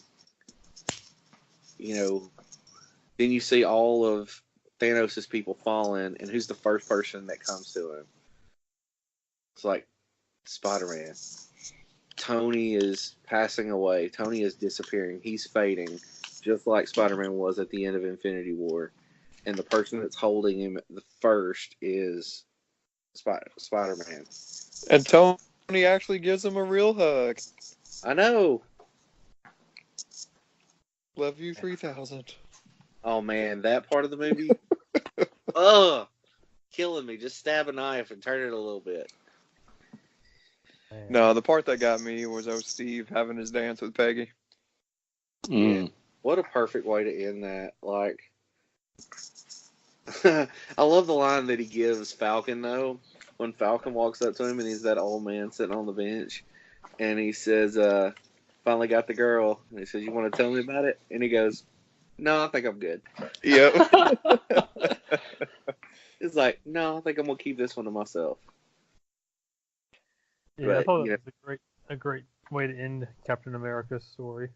Speaker 5: Then you see all of Thanos' people falling, and who's the first person that comes to him? It's like Spider-Man. Tony is passing away. Tony is disappearing. He's fading, just like Spider-Man was at the end of Infinity War. And the person that's holding him the first is Spider-Man.
Speaker 3: And Tony actually gives him a real hug.
Speaker 5: I know.
Speaker 3: Love you 3000.
Speaker 5: Oh man, that part of the movie, ugh, killing me. Just stab a knife and turn it a little bit.
Speaker 3: No, the part that got me was Steve having his dance with Peggy.
Speaker 5: Yeah, what a perfect way to end that. Like, I love the line that he gives Falcon though. When Falcon walks up to him and he's that old man sitting on the bench, and he says, "Finally got the girl." And he says, "You want to tell me about it?" And he goes, "No, I think I'm good."
Speaker 3: Yep.
Speaker 5: It's like, no, I think I'm gonna keep this one to myself.
Speaker 2: Yeah,
Speaker 5: But,
Speaker 2: I thought
Speaker 5: you
Speaker 2: that was a great way to end Captain America's story.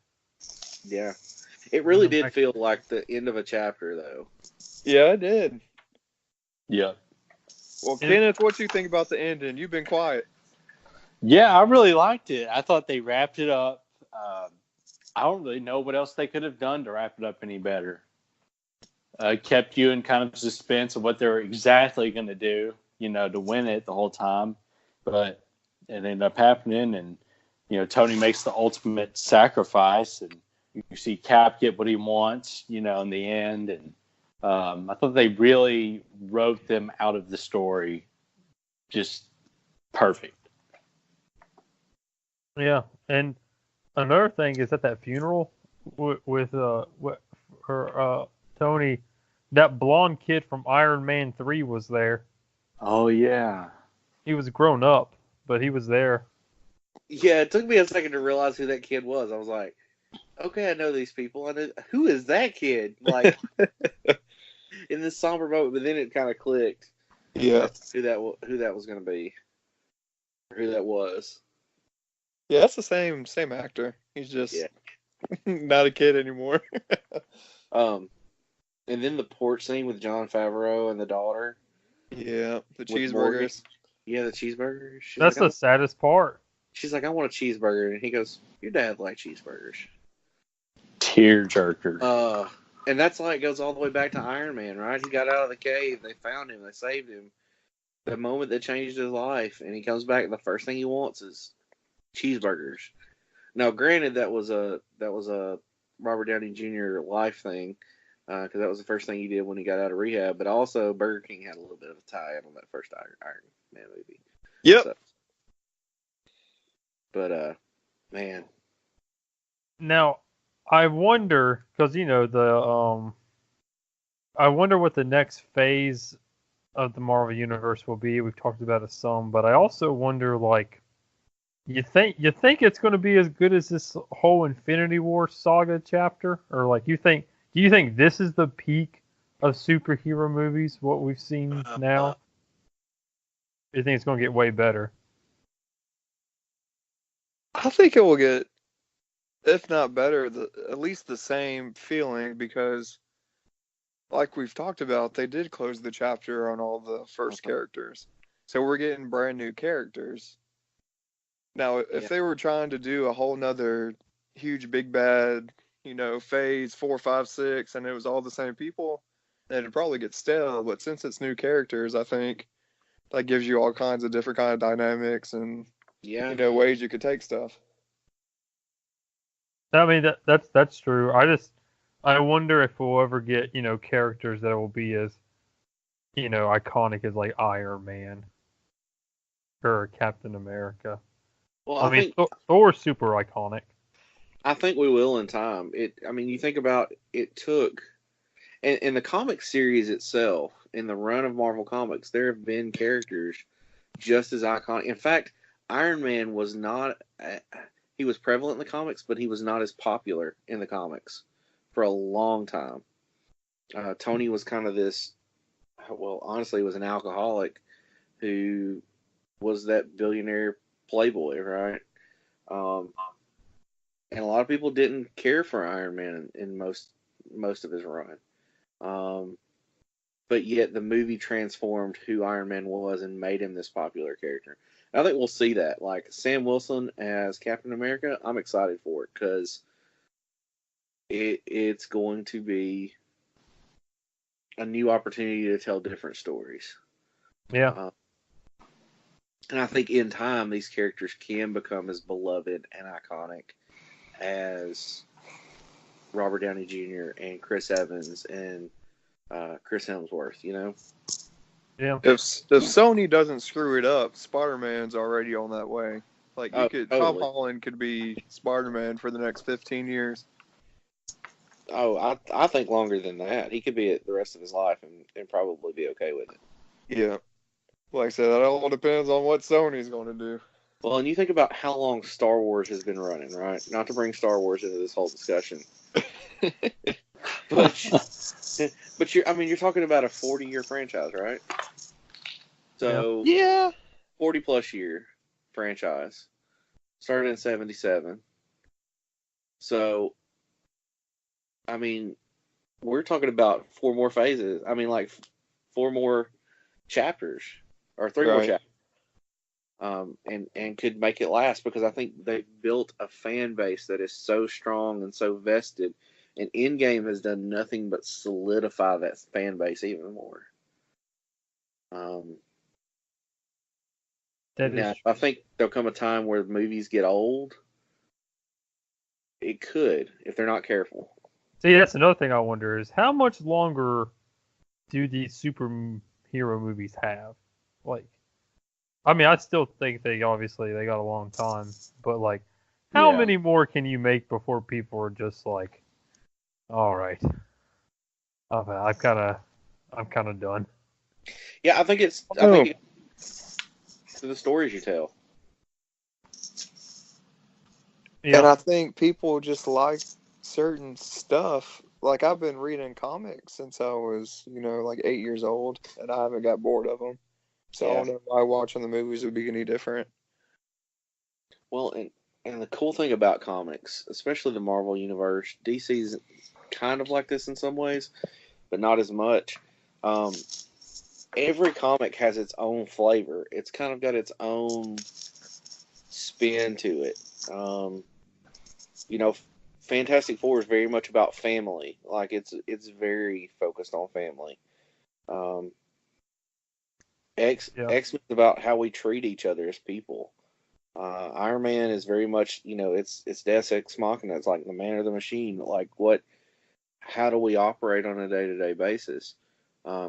Speaker 5: Yeah, it really did feel like the end of a chapter, though.
Speaker 3: Yeah, I did.
Speaker 4: Yeah.
Speaker 3: Well, Kenneth, what you think about the ending? You've been quiet.
Speaker 4: Yeah, I really liked it. I thought they wrapped it up. I don't really know what else they could have done to wrap it up any better. Kept you in kind of suspense of what they were exactly going to do, to win it the whole time. But it ended up happening, and, Tony makes the ultimate sacrifice, and you see Cap get what he wants, in the end. And I thought they really wrote them out of the story just perfect.
Speaker 2: Yeah, and another thing is at that funeral with Tony, that blonde kid from Iron Man 3 was there.
Speaker 4: Oh yeah,
Speaker 2: he was grown up, but he was there.
Speaker 5: Yeah, it took me a second to realize who that kid was. I was like, okay, I know these people. I know, who is that kid? Like, in this somber moment, but then it kind of clicked.
Speaker 3: Yeah,
Speaker 5: who that was going to be, or who that was.
Speaker 3: Yeah, that's the same actor. He's just not a kid anymore.
Speaker 5: And then the porch scene with Jon Favreau and the daughter.
Speaker 3: Yeah, the cheeseburgers.
Speaker 5: Morgan. Yeah, the cheeseburgers.
Speaker 2: That's like, the saddest part.
Speaker 5: She's like, I want a cheeseburger, and he goes, your dad likes cheeseburgers.
Speaker 4: Tearjerker.
Speaker 5: And that's like goes all the way back to Iron Man, right? He got out of the cave, they found him, they saved him. The moment that changed his life, and he comes back, the first thing he wants is cheeseburgers. Now, granted, that was a Robert Downey Jr. life thing, because that was the first thing he did when he got out of rehab. But also, Burger King had a little bit of a tie-in on that first Iron Man movie.
Speaker 3: Yep.
Speaker 5: So, but man.
Speaker 2: Now, I wonder, because I wonder what the next phase of the Marvel Universe will be. We've talked about it some, but I also wonder, like, you think it's going to be as good as this whole Infinity War saga chapter, or like do you think this is the peak of superhero movies? What we've seen now? Do you think it's going to get way better?
Speaker 3: I think it will get, if not better, at least the same feeling, because, like we've talked about, they did close the chapter on all the first characters, so we're getting brand new characters. Now, if they were trying to do a whole nother huge big bad, phase 4, 5, 6, and it was all the same people, then it'd probably get stale. But since it's new characters, I think that gives you all kinds of different kind of dynamics and ways you could take stuff.
Speaker 2: I mean that's true. I wonder if we'll ever get characters that will be as iconic as like Iron Man or Captain America.
Speaker 5: Well,
Speaker 2: I mean, Thor's super iconic.
Speaker 5: I think we will in time. You think about it took, in the comic series itself, in the run of Marvel Comics, there have been characters just as iconic. In fact, Iron Man was not, he was prevalent in the comics, but he was not as popular in the comics for a long time. Tony was kind of this, honestly, was an alcoholic who was that billionaire playboy, right? And a lot of people didn't care for Iron Man in most of his run. But yet the movie transformed who Iron Man was and made him this popular character. I think we'll see that. Like Sam Wilson as Captain America, I'm excited for it because it's going to be a new opportunity to tell different stories.
Speaker 2: Yeah.
Speaker 5: And I think in time, these characters can become as beloved and iconic as Robert Downey Jr. and Chris Evans and Chris Hemsworth, you know?
Speaker 2: Yeah.
Speaker 3: If Sony doesn't screw it up, Spider-Man's already on that way. Like Tom
Speaker 5: Totally.
Speaker 3: Holland could be Spider-Man for the next 15 years.
Speaker 5: Oh, I think longer than that. He could be it the rest of his life and probably be okay with it.
Speaker 3: Yeah. Like I said, that all depends on what Sony's going to do.
Speaker 5: Well, and you think about how long Star Wars has been running, right? Not to bring Star Wars into this whole discussion. But you're talking about a 40-year franchise, right? So
Speaker 3: Yeah.
Speaker 5: 40+ year franchise. Started in 1977. So, I mean, we're talking about 4 more phases. I mean, like 4 more chapters or 3 more chapters. And could make it last because I think they've built a fan base that is so strong and so vested. And Endgame has done nothing but solidify that fan base even more. I think there'll come a time where movies get old. It could, if they're not careful.
Speaker 2: See, that's another thing I wonder is how much longer do these superhero movies have? Like, I mean, I still think they got a long time, but like, how many more can you make before people are just like, all right, I'm kind of done.
Speaker 5: Yeah, I think it's the stories you tell.
Speaker 2: Yeah.
Speaker 3: And I think people just like certain stuff. Like, I've been reading comics since I was, like 8 years old, and I haven't got bored of them. So I don't know why watching the movies would be any different.
Speaker 5: Well, and the cool thing about comics, especially the Marvel Universe, DC's kind of like this in some ways, but not as much. Every comic has its own flavor. It's kind of got its own spin to it. Fantastic Four is very much about family. Like it's very focused on family. X-Men is about how we treat each other as people. Iron Man is very much, it's Deus Ex Machina. It's like the man or the machine. Like how do we operate on a day-to-day basis?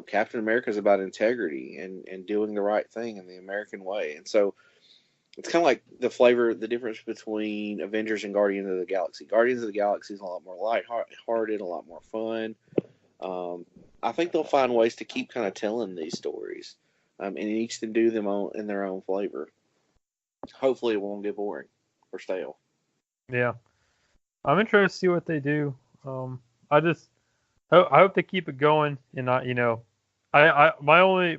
Speaker 5: Captain America is about integrity and doing the right thing in the American way. And so it's kind of like the difference between Avengers and Guardians of the Galaxy. Guardians of the Galaxy is a lot more lighthearted, a lot more fun. I think they'll find ways to keep kind of telling these stories, and each to do them in their own flavor. Hopefully, it won't get boring or stale.
Speaker 2: Yeah, I'm interested to see what they do. I hope they keep it going, and my only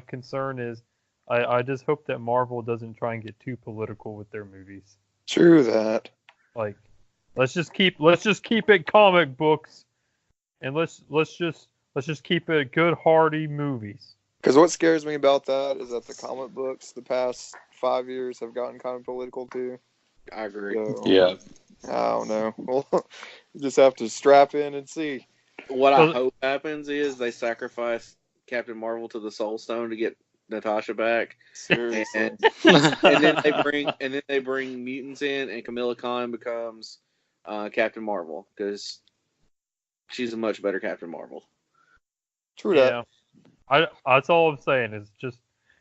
Speaker 2: concern is I just hope that Marvel doesn't try and get too political with their movies.
Speaker 3: True that.
Speaker 2: Like, let's just keep it comic books, and let's just keep it good, hearty movies.
Speaker 3: Because what scares me about that is that the comic books the past 5 years have gotten kind of political too.
Speaker 5: I agree.
Speaker 3: So,
Speaker 4: Yeah.
Speaker 3: I don't know. We'll just have to strap in and see.
Speaker 5: What I hope happens is they sacrifice Captain Marvel to the Soul Stone to get Natasha back, and then they bring mutants in, and Kamala Khan becomes Captain Marvel because she's a much better Captain Marvel.
Speaker 3: True that.
Speaker 2: That's all I'm saying is just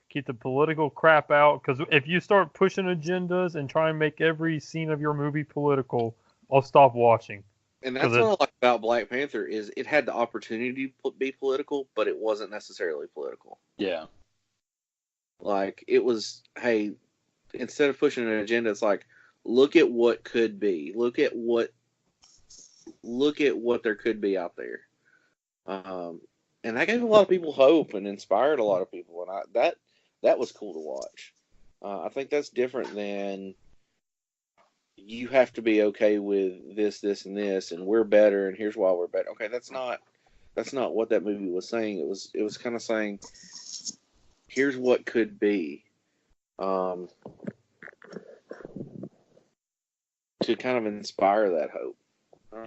Speaker 2: keep the political crap out, because if you start pushing agendas and try and make every scene of your movie political, I'll stop watching.
Speaker 5: And that's what I like about Black Panther is it had the opportunity to be political, but it wasn't necessarily political.
Speaker 4: Yeah.
Speaker 5: Like, it was, hey, instead of pushing an agenda, it's like, look at what could be. Look at what there could be out there. And that gave a lot of people hope and inspired a lot of people. And that was cool to watch. I think that's different than you have to be okay with this, and this, and we're better, and here's why we're better. Okay, that's not what that movie was saying. It was kind of saying, here's what could be. to kind of inspire that hope.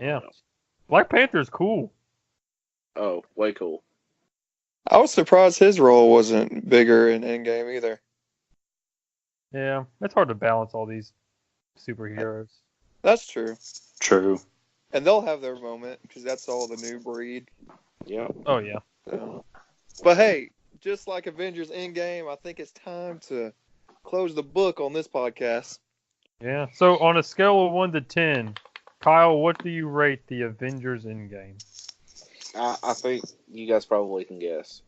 Speaker 2: Yeah. Black Panther's cool.
Speaker 5: Oh, way cool.
Speaker 3: I was surprised his role wasn't bigger in Endgame either.
Speaker 2: Yeah, it's hard to balance all these superheroes.
Speaker 3: That's true.
Speaker 4: True.
Speaker 3: And they'll have their moment because that's all the new breed.
Speaker 5: Yep.
Speaker 2: Oh, yeah.
Speaker 3: So. But hey, just like Avengers Endgame, I think it's time to close the book on this podcast.
Speaker 2: Yeah. So on a scale of 1 to 10, Kyle, what do you rate the Avengers Endgame?
Speaker 5: I think you guys probably can guess.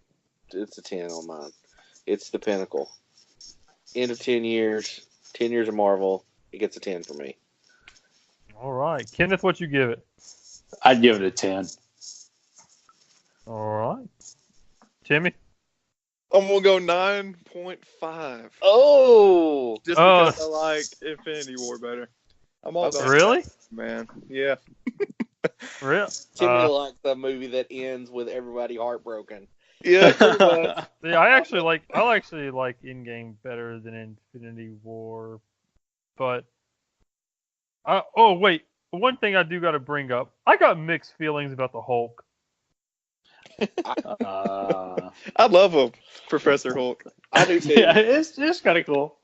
Speaker 5: It's a 10 on mine. It's the pinnacle. End of 10 years, 10 years of Marvel, it gets a 10 for me.
Speaker 2: All right. Kenneth, what you give it?
Speaker 4: I'd give it a 10.
Speaker 2: All right. Timmy?
Speaker 3: I'm going to go 9.5.
Speaker 5: Oh!
Speaker 3: Just because I like Infinity War better. I'm all about
Speaker 2: Really?
Speaker 3: that, man. Yeah.
Speaker 2: Real?
Speaker 5: Timmy likes the movie that ends with everybody heartbroken.
Speaker 3: Yeah, pretty much.
Speaker 2: Yeah, I actually like Endgame better than Infinity War, but oh wait, one thing I do got to bring up. I got mixed feelings about the Hulk.
Speaker 3: I love him, Professor Hulk.
Speaker 5: I do too.
Speaker 4: Yeah, it's kind of cool.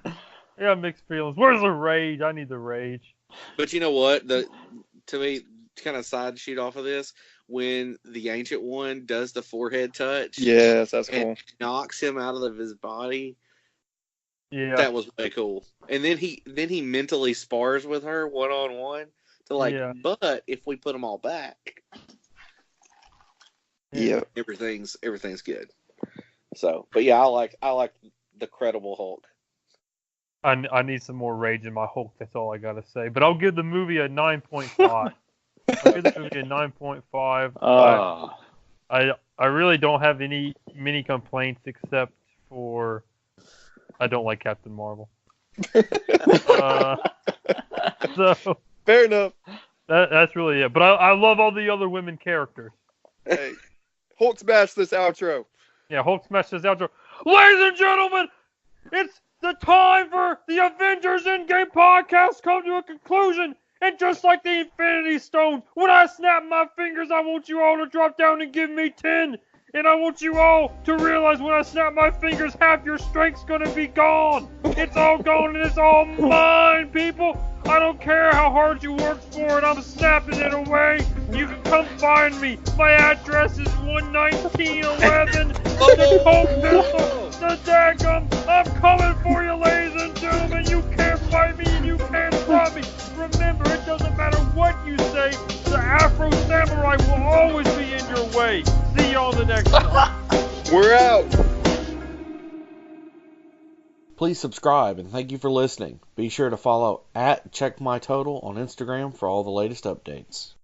Speaker 2: I got mixed feelings. Where's the rage? I need the rage.
Speaker 5: But you know what? To me, kind of side shoot off of this, when the Ancient One does the forehead touch,
Speaker 3: Yes, that's cool.
Speaker 5: and knocks him out of his body,
Speaker 2: Yeah.
Speaker 5: that was way cool. And then he mentally spars with her one on one to
Speaker 2: Yeah.
Speaker 5: but if we put them all back,
Speaker 3: Yeah.
Speaker 5: everything's good. So, but yeah, I like the credible Hulk.
Speaker 2: I need some more rage in my Hulk. That's all I gotta say. But I'll give the movie a 9.5. I'll give the movie a 9.5. I really don't have many complaints except for I don't like Captain Marvel. So
Speaker 3: Fair enough.
Speaker 2: that's really it. But I love all the other women characters.
Speaker 3: Hey, Hulk smash this outro.
Speaker 2: Yeah, Hulk smashes outro. Ladies and gentlemen, it's the time for the Avengers Endgame podcast come to a conclusion. And just like the Infinity Stone, when I snap my fingers, I want you all to drop down and give me 10. And I want you all to realize when I snap my fingers, half your strength's gonna be gone. It's all gone and it's all mine, people. I don't care how hard you work for it, I'm snapping it away. You can come find me. My address is 11911. The Coke pistol, the daggum. I'm coming for you, ladies and gentlemen. You can't fight me and you can't stop me. Remember, it doesn't matter what you say, the Afro Samurai will always be in your way. See you on the next one.
Speaker 3: We're out.
Speaker 1: Please subscribe and thank you for listening. Be sure to follow @CheckMyTotal on Instagram for all the latest updates.